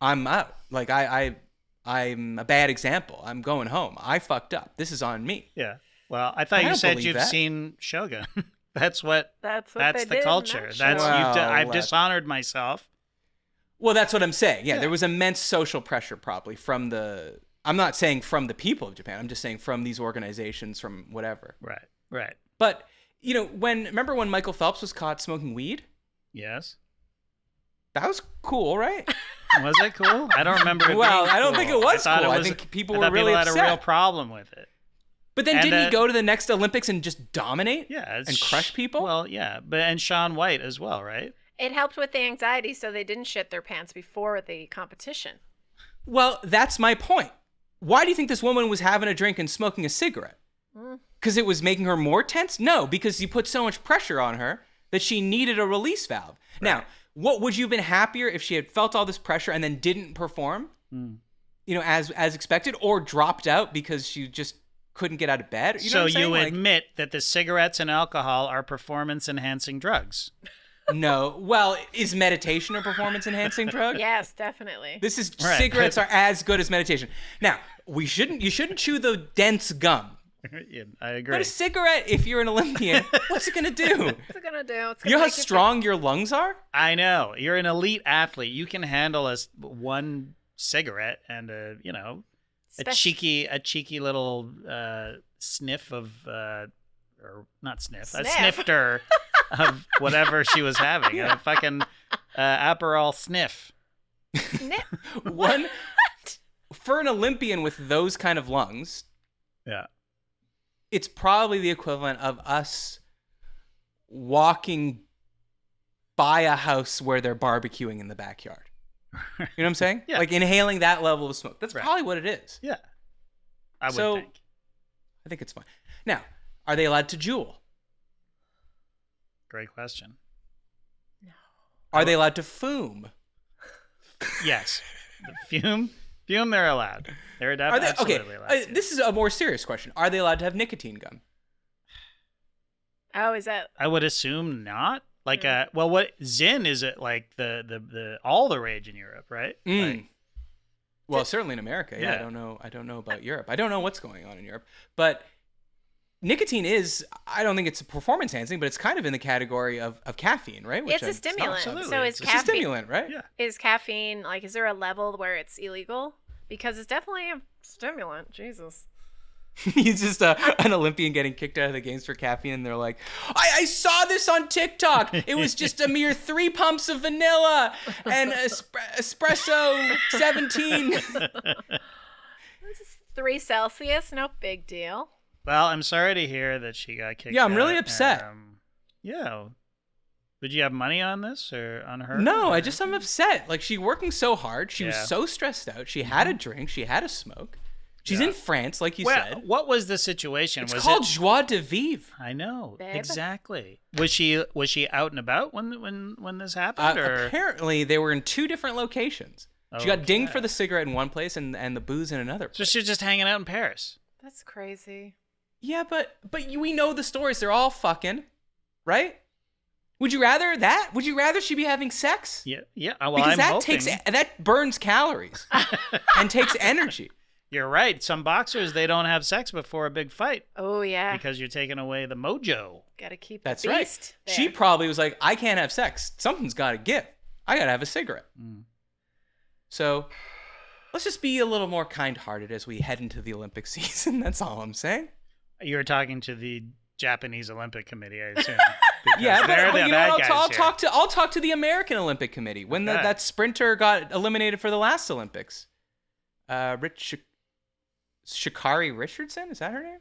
I'm out. Like I'm a bad example. I'm going home. I fucked up. This is on me. Yeah. Well, I thought I you don't said believe you've that. seen Shogun. That's what. That's what That's they the did in culture. that That's show. Wow, I've what? dishonored myself. Well, that's what I'm saying. Yeah, Yeah. there was immense social pressure probably from I'm not saying from the people of Japan. I'm just saying from these organizations, from whatever. Right. Right. But, remember when Michael Phelps was caught smoking weed? Yes. That was cool, right? Was it cool? I don't remember. It Well, being I don't cool. think it was thought cool. I was- think people I were thought really had a real upset. problem with it. But then And, didn't he go to the next Olympics and just dominate? Yeah. And crush people? Well, yeah, and Shaun White as well, right? It helped with the anxiety, so they didn't shit their pants before the competition. Well, that's my point. Why do you think this woman was having a drink and smoking a cigarette? Because it was making her more tense? No, because you put so much pressure on her that she needed a release valve. Right. Now, what would you have been happier if she had felt all this pressure and then didn't perform, as expected, or dropped out because she just couldn't get out of bed? You know So what I'm saying? you Like, admit that the cigarettes and alcohol are performance-enhancing drugs. no. Well, is meditation a performance-enhancing drug? Yes, definitely. This is Right. cigarettes are as good as meditation. Now, you shouldn't chew the dense gum. Yeah, I agree. But a cigarette, if you're an Olympian, what's it gonna do? What's it gonna do? It's You gonna know how make you strong your lungs are? I know. You're an elite athlete. You can handle one cigarette and a cheeky little sniff of or not sniff, a Sniff. snifter of whatever she was having. A fucking Aperol sniff. Snip. One for an Olympian with those kind of lungs, Yeah. it's probably the equivalent of us walking by a house where they're barbecuing in the backyard. You know what I'm saying? Yeah. Like inhaling that level of smoke. That's Right. probably what it is. Yeah. I would So- think. I think it's fine. Now, are they allowed to jewel? Great question. Are they allowed to fume? Yes. The fume, they're allowed. They're Are they, absolutely allowed. to. this is a more serious question. Are they allowed to have nicotine gum? Oh, is that? I would assume not. Like, what Zyn is it like the all the rage in Europe, right? Like, Well, certainly in America. Yeah, Yeah. I don't know about Europe. I don't know what's going on in Europe. But nicotine is, I don't think it's performance enhancing, but it's kind of in the category of caffeine, right? It's a not- stimulant. absolutely. So It's is It's a caffeine? stimulant, right? yeah. Is caffeine like? Is there a level where it's illegal? Because it's definitely a stimulant. Jesus. He's just an Olympian getting kicked out of the games for caffeine, and they're like, I saw this on TikTok. It was just a mere 3 pumps of vanilla and espresso 17. This is 3 Celsius. No big deal. Well, I'm sorry to hear that she got kicked. Yeah, I'm really out. upset. Yeah. Did you have money on this or on her? No, or- I'm upset. Like, she's working so hard. She was Yeah. so stressed out. She had a drink. She had a smoke. She's Yeah. in France, like you Well, said. what was the situation? It's was called it? joie de vivre. I know Babe? exactly. Was she out and about when this happened? Or Apparently, they were in 2 different locations. She got dinged Okay. for the cigarette in one place and the booze in another so place. she was just hanging out in Paris. That's crazy. Yeah, but we know the stories. They're all fucking, right? Would you rather that? Would you rather she be having sex? Yeah, yeah. Well, Because I'm that hoping. that burns calories and takes energy. You're right. Some boxers, they don't have sex before a big fight Oh yeah, because you're taking away the mojo. gotta keep That's the right. beast there. She probably was like, I can't have sex. Something's got to give. I got to have a cigarette. So let's just be a little more kind-hearted as we head into the Olympic season. That's all I'm saying. You were talking to the Japanese Olympic Committee, I assume. Yeah, they're but the you know bad what? guys I'll here. talk to the American Olympic Committee when Okay. that sprinter got eliminated for the last Olympics. Shikari Richardson, is that her name?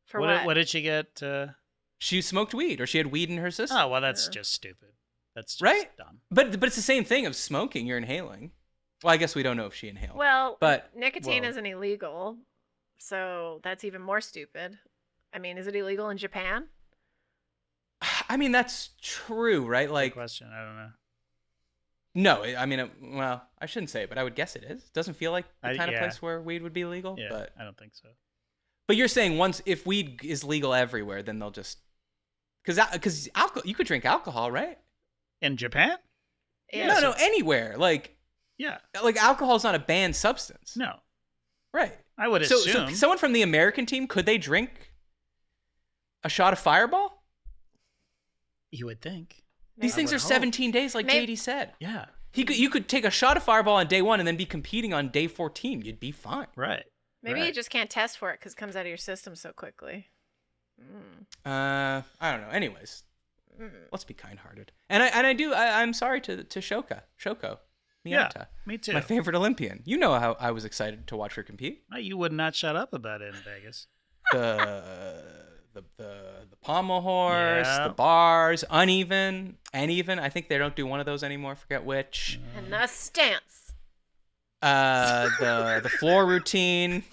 For what? What did she get? She smoked weed, or she had weed in her system. Oh, well, that's just stupid. That's just Right? dumb. But it's the same thing of smoking. You're inhaling. Well, I guess we don't know if she inhaled. Well, but nicotine whoa. isn't illegal, so that's even more stupid. I mean, is it illegal in Japan? I mean, that's true, right? Good Like, question. I don't know. no, I mean, well, I shouldn't say, but I would guess it is. Doesn't feel like the kind of yeah. place where weed would be legal. Yeah, But I don't think so. you're saying if weed is legal everywhere, then they'll just because alcohol, you could drink alcohol, right? In Japan? Yeah. No, anywhere. Like Yeah. alcohol is not a banned substance. No. Right. I would So assume. someone from the American team, could they drink a shot of Fireball? You would think. These things would are hope. 17 days, like Maybe- JD said. Yeah. You could take a shot of Fireball on day 1 and then be competing on day 14. You'd be fine. Right. Maybe you Right. just can't test for it because it comes out of your system so quickly. I don't know. Anyways, let's be kind-hearted. And I'm sorry to Shoko Miata, Yeah, me too. my favorite Olympian. You know how I was excited to watch her compete. You would not shut up about it in Vegas. The pommel horse, Yeah. the bars, uneven, and even. I think they don't do one of those anymore. Forget which. And the stance. The floor routine.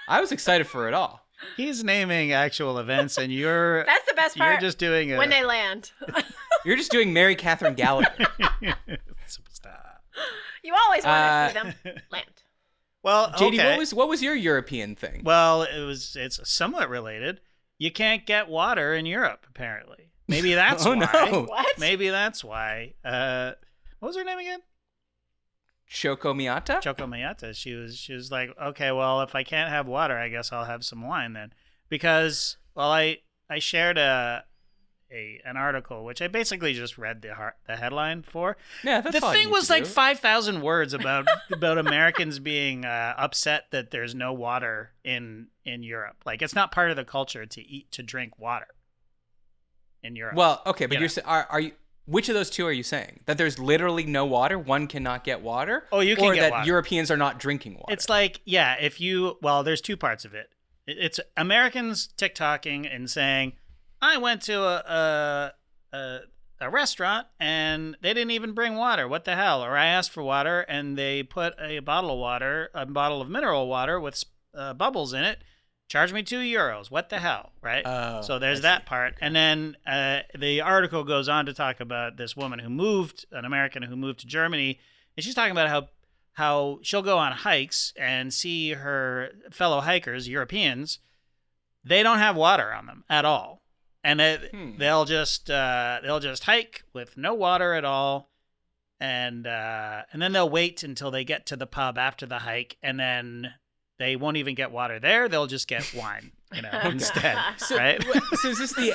I was excited for it all. He's naming actual events, and you're That's the best part. you're just doing when they land. You're just doing Mary Catherine Gallagher. Superstar. You always want to see them land. Well, JD, okay. what was your European thing? Well, it's somewhat related. You can't get water in Europe, apparently. Maybe that's Oh, why. no. What? Maybe that's why. What was her name again? Shoko Miata? Choco Mayata. She was like, okay, well, if I can't have water, I guess I'll have some wine then, because I shared an article which I basically just read the headline for. Yeah, that's The all you thing need was to like do. 5,000 words about Americans being upset that there's no water in Europe. Like, it's not part of the culture to drink water in Europe. Well, okay, but You are you? Which of those two are you saying? That there's literally no water, one cannot get water? Oh, you can or get that water. Europeans are not drinking water? It's like, yeah, there's two parts of it. It's Americans TikToking and saying, I went to a restaurant and they didn't even bring water. What the hell? Or I asked for water and they put a bottle of mineral water with bubbles in it. Charge me €2. What the hell, right? Oh, So there's I that see. part. And then the article goes on to talk about this woman an American who moved to Germany. And she's talking about how she'll go on hikes and see her fellow hikers, Europeans, they don't have water on them at all. And they'll just hike with no water at all. And then they'll wait until they get to the pub after the hike, and then they won't even get water there. They'll just get wine, instead, right? So is this the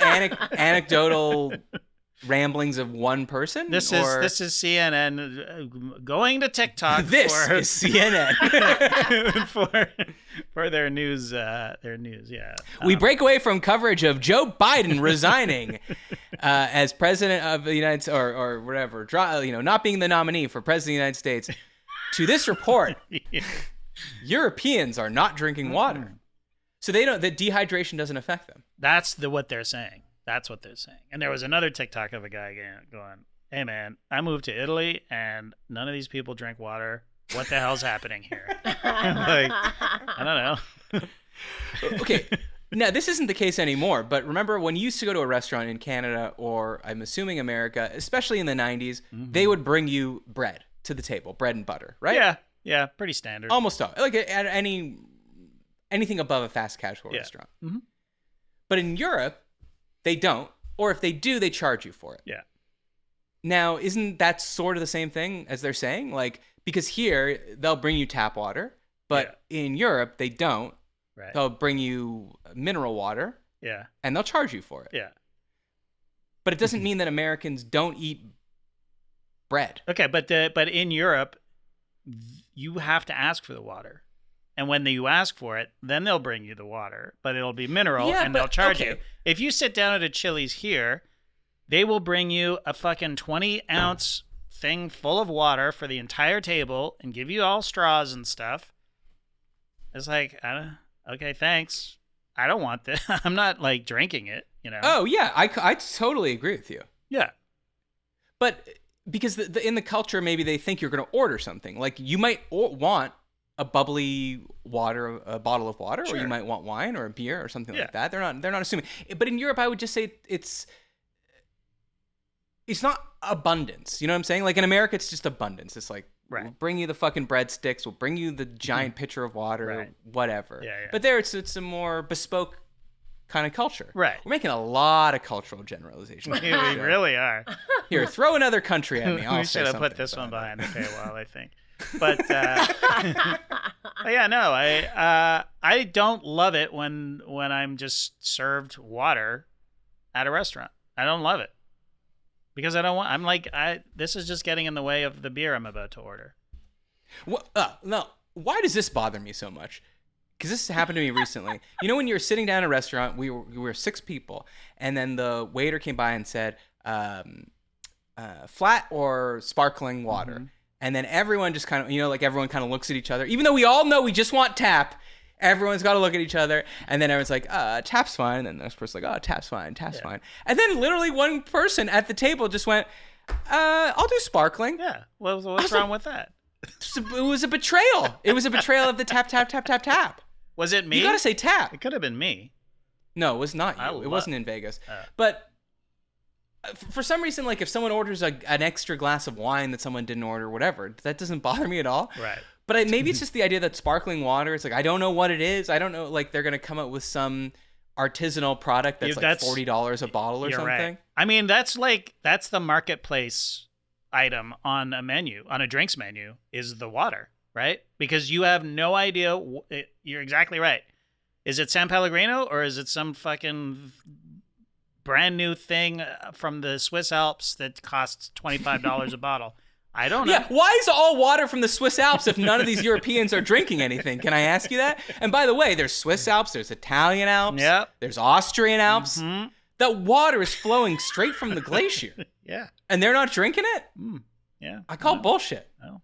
anecdotal ramblings of one person? This is CNN going to TikTok. This for, is CNN. for their news. Yeah. We break away from coverage of Joe Biden resigning as president of the United States, or whatever, not being the nominee for president of the United States, to this report. Europeans are not drinking water, so the dehydration doesn't affect them. That's what they're saying. That's what they're saying. And there was another TikTok of a guy going, "Hey man, I moved to Italy and none of these people drink water. What the hell's happening here?" Like, I don't know. Okay, now this isn't the case anymore, but remember when you used to go to a restaurant in Canada, or I'm assuming America, especially in the 90s, they would bring you bread to the table, bread and butter, right? Yeah, pretty standard. Almost all, like at anything above a fast casual restaurant. Mm-hmm. But in Europe, they don't, or if they do, they charge you for it. Yeah. Now, isn't that sort of the same thing as they're saying? Like, because here they'll bring you tap water, but in Europe they don't. Right. They'll bring you mineral water. Yeah. And they'll charge you for it. Yeah. But it doesn't mean that Americans don't eat bread. Okay, but in Europe, you have to ask for the water. And when you ask for it, then they'll bring you the water, but it'll be mineral and they'll charge you. If you sit down at a Chili's here, they will bring you a fucking 20-ounce thing full of water for the entire table and give you all straws and stuff. It's like, okay, thanks. I don't want this. I'm not like drinking it, you know? Oh, yeah. I totally agree with you. Yeah. But because in the culture, maybe they think you're going to order something. Like you might want a bubbly water, a bottle of water, or you might want wine or a beer or something like that. They're not assuming. But in Europe, I would just say it's not abundance. You know what I'm saying? Like in America, it's just abundance. It's like, we'll bring you the fucking breadsticks. We'll bring you the giant pitcher of water, whatever. Yeah. But there, it's a more bespoke kind of culture. Right. We're making a lot of cultural generalizations. We really are. Here, throw another country at me. We should have put this one behind the paywall, I think. But yeah, no, I don't love it when I'm just served water at a restaurant. I don't love it. Because this is just getting in the way of the beer I'm about to order. Well, no, why does this bother me so much? Because this happened to me recently. You know, when you were sitting down at a restaurant, we were 6 people, and then the waiter came by and said, flat or sparkling water. Mm-hmm. And then everyone just kind of, like everyone kind of looks at each other. Even though we all know we just want tap, everyone's got to look at each other. And then everyone's like, tap's fine. And then the next person's like, tap's fine, fine. And then literally one person at the table just went, I'll do sparkling. Yeah. Well, what's wrong with that? It was a betrayal. It was a betrayal of the tap, tap, tap, tap, tap. Was it me? You got to say tap. It could have been me. No, it was not you. It wasn't in Vegas. But for some reason, like if someone orders an extra glass of wine that someone didn't order, whatever, that doesn't bother me at all. Right. But maybe it's just the idea that sparkling water, it's like, I don't know what it is. I don't know, like they're going to come up with some artisanal product that's like $40 a bottle or something. Right. I mean, that's the marketplace item on a menu, on a drinks menu, is the water, right? Because you have no idea. You're exactly right. Is it San Pellegrino or is it some fucking brand new thing from the Swiss Alps that costs $25 a bottle? I don't know. Yeah, why is all water from the Swiss Alps if none of these Europeans are drinking anything? Can I ask you that? And by the way, there's Swiss Alps, there's Italian Alps, there's Austrian Alps. Mm-hmm. That water is flowing straight from the glacier. Yeah. And they're not drinking it? Yeah. I call bullshit. Oh.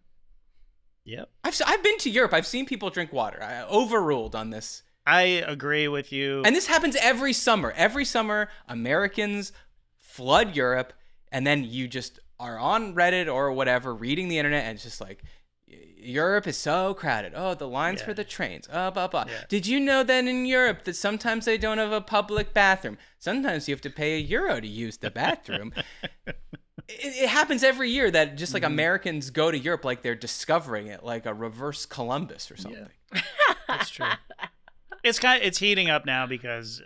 Yep. I've been to Europe. I've seen people drink water. I overruled on this. I agree with you. And this happens every summer. Every summer, Americans flood Europe, and then you just are on Reddit or whatever, reading the internet, and it's just like, Europe is so crowded. Oh, the lines for the trains. Blah, blah. Yeah. Did you know that in Europe that sometimes they don't have a public bathroom? Sometimes you have to pay €1 to use the bathroom. It happens every year that just like Americans go to Europe like they're discovering it, like a reverse Columbus or something. Yeah. That's true. It's heating up now because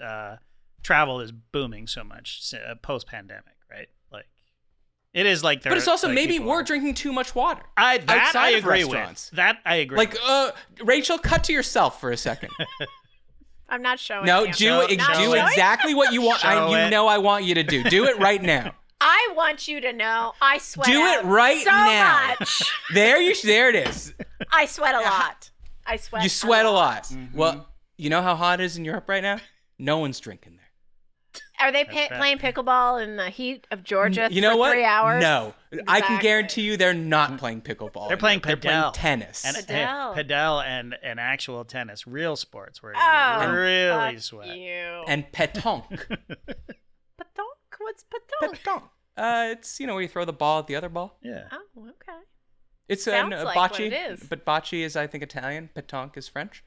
travel is booming so much post-pandemic, right? Like it is like. But it's also like maybe we're drinking too much water. I agree with. That I agree. Like, Rachel, cut to yourself for a second. I'm not showing. No, you. do exactly what you want. I want you to do. Do it right now. I want you to know I sweat. Do it right so now. Much. There it is. I sweat a lot. You sweat a lot. Mm-hmm. Well, you know how hot it is in Europe right now? No one's drinking there. Are they playing pickleball in the heat of Georgia for 3 hours? No. Exactly. I can guarantee you they're not playing pickleball. They're playing padel. They're playing tennis. And padel and actual tennis, real sports where you really sweat. You. And pétanque. Pétanque? What's pétanque? Pétanque. It's where you throw the ball at the other ball. Yeah. Oh, okay. It's Sounds like bocce, what it is. But bocce is, I think, Italian. Pétanque is French.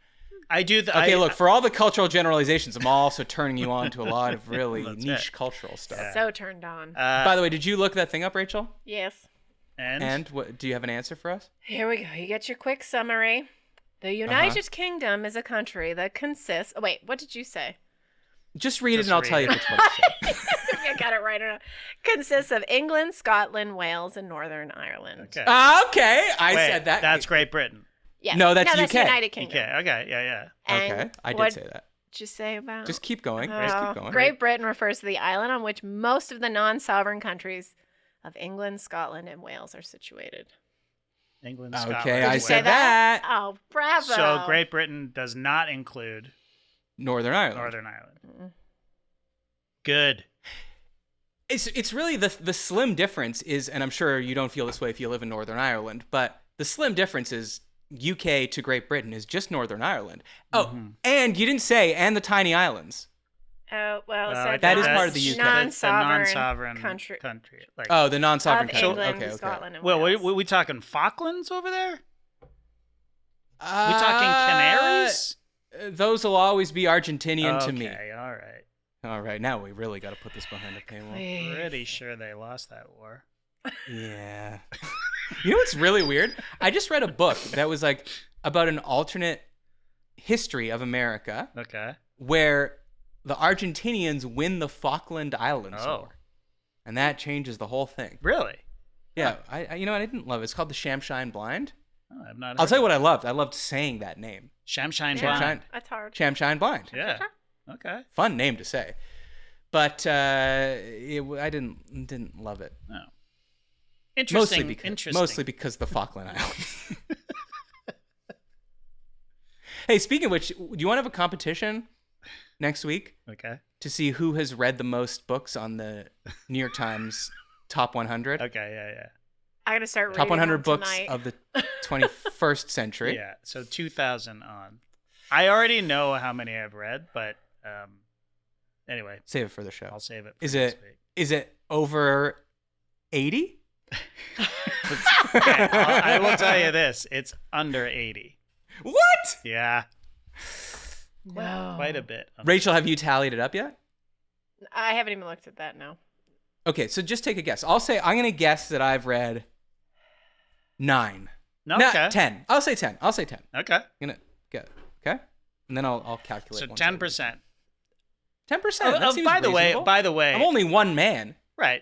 I do. Okay, look, for all the cultural generalizations, I'm also turning you on to a lot of really niche cultural stuff. Yeah. So turned on. By the way, did you look that thing up, Rachel? Yes. And what, do you have an answer for us? Here we go. You get your quick summary. The United Kingdom is a country that consists... Oh, wait, what did you say? Just read it Just and I'll read tell you it. if it's what it says. I got it right or not. Consists of England, Scotland, Wales, and Northern Ireland. Okay. Okay, I Wait, said that. That's Great Britain. Yeah. No, that's That's UK. United Kingdom. Okay. Okay. Yeah. And Okay, I did what say that. did you say about? Just keep going. Oh, Just keep going. Great Britain refers to the island on which most of the non-sovereign countries of England, Scotland, and Wales are situated. England, Scotland. Okay, Did I you said say that. Oh, bravo. So Great Britain does not include Northern Ireland. Northern Ireland. Good. It's really the slim difference is, and I'm sure you don't feel this way if you live in Northern Ireland, but the slim difference is UK to Great Britain is just Northern Ireland. Oh, and you didn't say and the tiny islands. Oh, well, it I said think That is that's part of the UK. It's the non-sovereign non-sovereign country. Like, Oh, the non-sovereign Of country. England, Okay. Scotland, and well, Wales. we talking Falklands over there? We Uh, talking Canaries? Those will always be Argentinian to me. Okay, all right. All right, now we really got to put this behind a paywall. Please. Pretty sure they lost that war. Yeah. You know what's really weird? I just read a book that was like about an alternate history of America Okay. where the Argentinians win the Falkland Islands Oh. War. And that changes the whole thing. Really? Yeah, I you know what? I didn't love it. It's called The Shamshine Blind. Oh, I've not. I'll tell you what I loved. I loved saying that name. Shamshine Yeah, Blind. Shamshine. That's hard. Shamshine Blind. Yeah. Okay. Fun name to say. But I didn't love it. No. Interesting. Mostly Interesting. because the Falkland Islands. Hey, speaking of which, do you want to have a competition next week Okay. to see who has read the most books on the New York Times Top 100? Okay. Yeah. I gotta start reading Top 100 them books tonight. of the 21st century. Yeah. So 2000 on. I already know how many I've read, but anyway, Save it for the show. I'll save it. For Is next it week. is it over 80? Okay, I will tell you this: it's under 80. What? Yeah, No. quite a bit. Rachel, have you tallied it up yet? I haven't even looked at that, no. Okay, so just take a guess. I'm going to guess that I've read 9. No, No, okay. 10. I'll say 10. Okay? Okay. I'm going to get, okay? And then I'll calculate. So once I read. 10%. 10%. That seems By the reasonable. way, I'm only one man. right.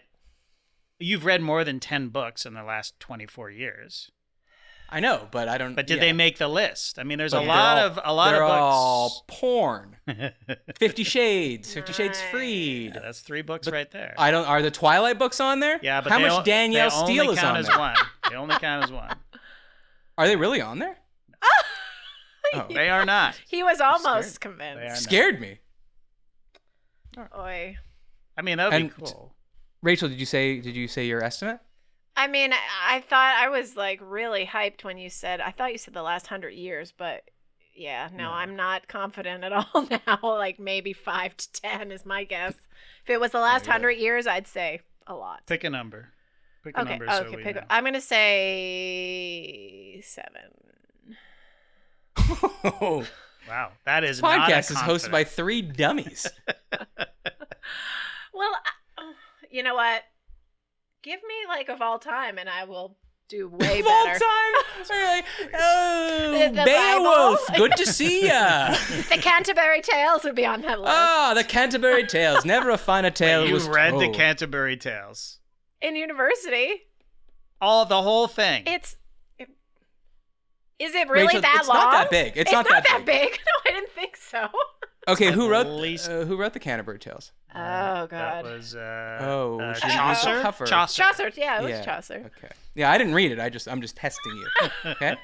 You've read more than 10 books in the last 24 years. I know, but I don't. But did yeah. they make the list? I mean, there's But a lot of they're all books. porn. 50 Shades, 50 Shades Freed. Yeah, that's 3 books right there. Are the Twilight books on there? Yeah, but how they much Danielle they only Steele is count on as there? one. They only count as one. Are they really on there? Oh, They are not. He was almost They convinced. are not. scared me. Oy. I mean, that would be And- cool. Rachel, did you say your estimate? I mean, I thought I was like really hyped when you said, I thought you said the last 100 years, but yeah, no, I'm not confident at all now. Like maybe 5 to 10 is my guess. If it was the last 100 years, I'd say a lot. Pick a number. Pick a Okay, number. So okay, we pick. know. I'm gonna say 7. Wow, that is not a Podcast is hosted by confident- 3 dummies. Well, you know what? Give me like of all time, and I will do way Of all better. time. We're like, oh, The Beowulf, Bible. good to see ya. The Canterbury Tales would be on that list. Ah, the Canterbury Tales. Never a finer tale You was read the told. Canterbury Tales. In university, The whole thing. is it really Rachel, that it's long? not that big. It's not that big. No, I didn't think so. Okay, At who wrote least- the Canterbury Tales? Oh That God. was She's Chaucer. tougher. Chaucer. Chaucer. Yeah, it was Chaucer. Okay. Yeah, I didn't read it. I'm just testing you. Okay.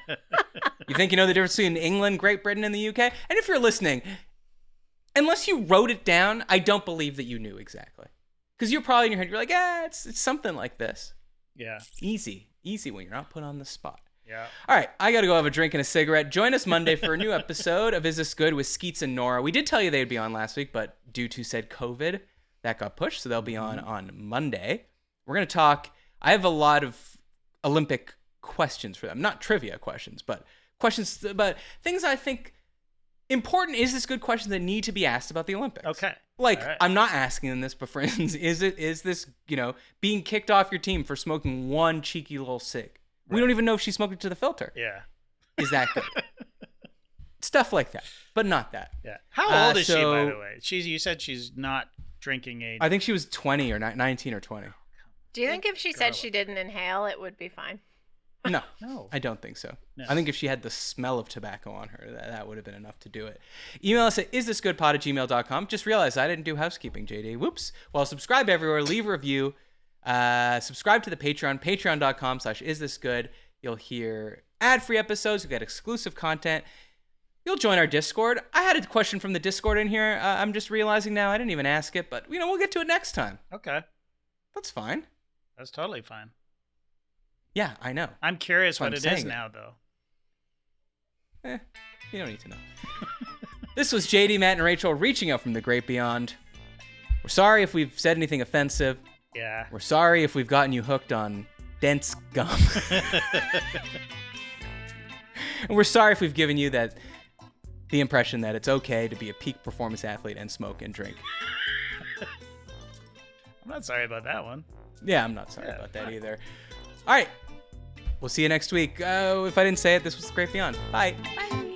You think you know the difference between England, Great Britain, and the UK? And if you're listening, unless you wrote it down, I don't believe that you knew exactly. Because you're probably in your head, you're like, it's something like this. Yeah. Easy when you're not put on the spot. Yeah. All right, I got to go have a drink and a cigarette. Join us Monday for a new episode of Is This Good with Skeets and Nora. We did tell you they'd be on last week, but due to said COVID, that got pushed, so they'll be on Monday. We're going to talk. I have a lot of Olympic questions for them. Not trivia questions, but questions about things I think important. Is this good questions that need to be asked about the Olympics? Okay. Like, All right. I'm not asking them this, but for instance, is this, being kicked off your team for smoking one cheeky little cig? We don't even know if she smoked it to the filter. Yeah. Is that good? Stuff like that, but not that. Yeah. How old is she, by so- the way? You said she's not drinking age. I think she was 20 or 19 or 20. Do you think if she said she didn't inhale, it would be fine? No, No. I don't think so. No. I think if she had the smell of tobacco on her, that would have been enough to do it. Email us at isthisgoodpod@gmail.com. Just realized I didn't do housekeeping, JD. Whoops. Well, subscribe everywhere. Leave a review. Subscribe to the Patreon, patreon.com/isthisgood. You'll hear ad-free episodes. You'll get exclusive content. You'll join our Discord. I had a question from the Discord in here. I'm just realizing now I didn't even ask it, but we'll get to it next time. Okay. That's fine. That's totally fine. Yeah, I know. I'm curious That's why what I'm it is saying it. now, though. You don't need to know. This was JD, Matt, and Rachel reaching out from the great beyond. We're sorry if we've said anything offensive. Yeah. We're sorry if we've gotten you hooked on dense gum. And we're sorry if we've given you the impression that it's okay to be a peak performance athlete and smoke and drink. I'm not sorry about that one. Yeah, I'm not sorry about that either. All right. We'll see you next week. If I didn't say it, this was the Great Beyond. Bye. Bye.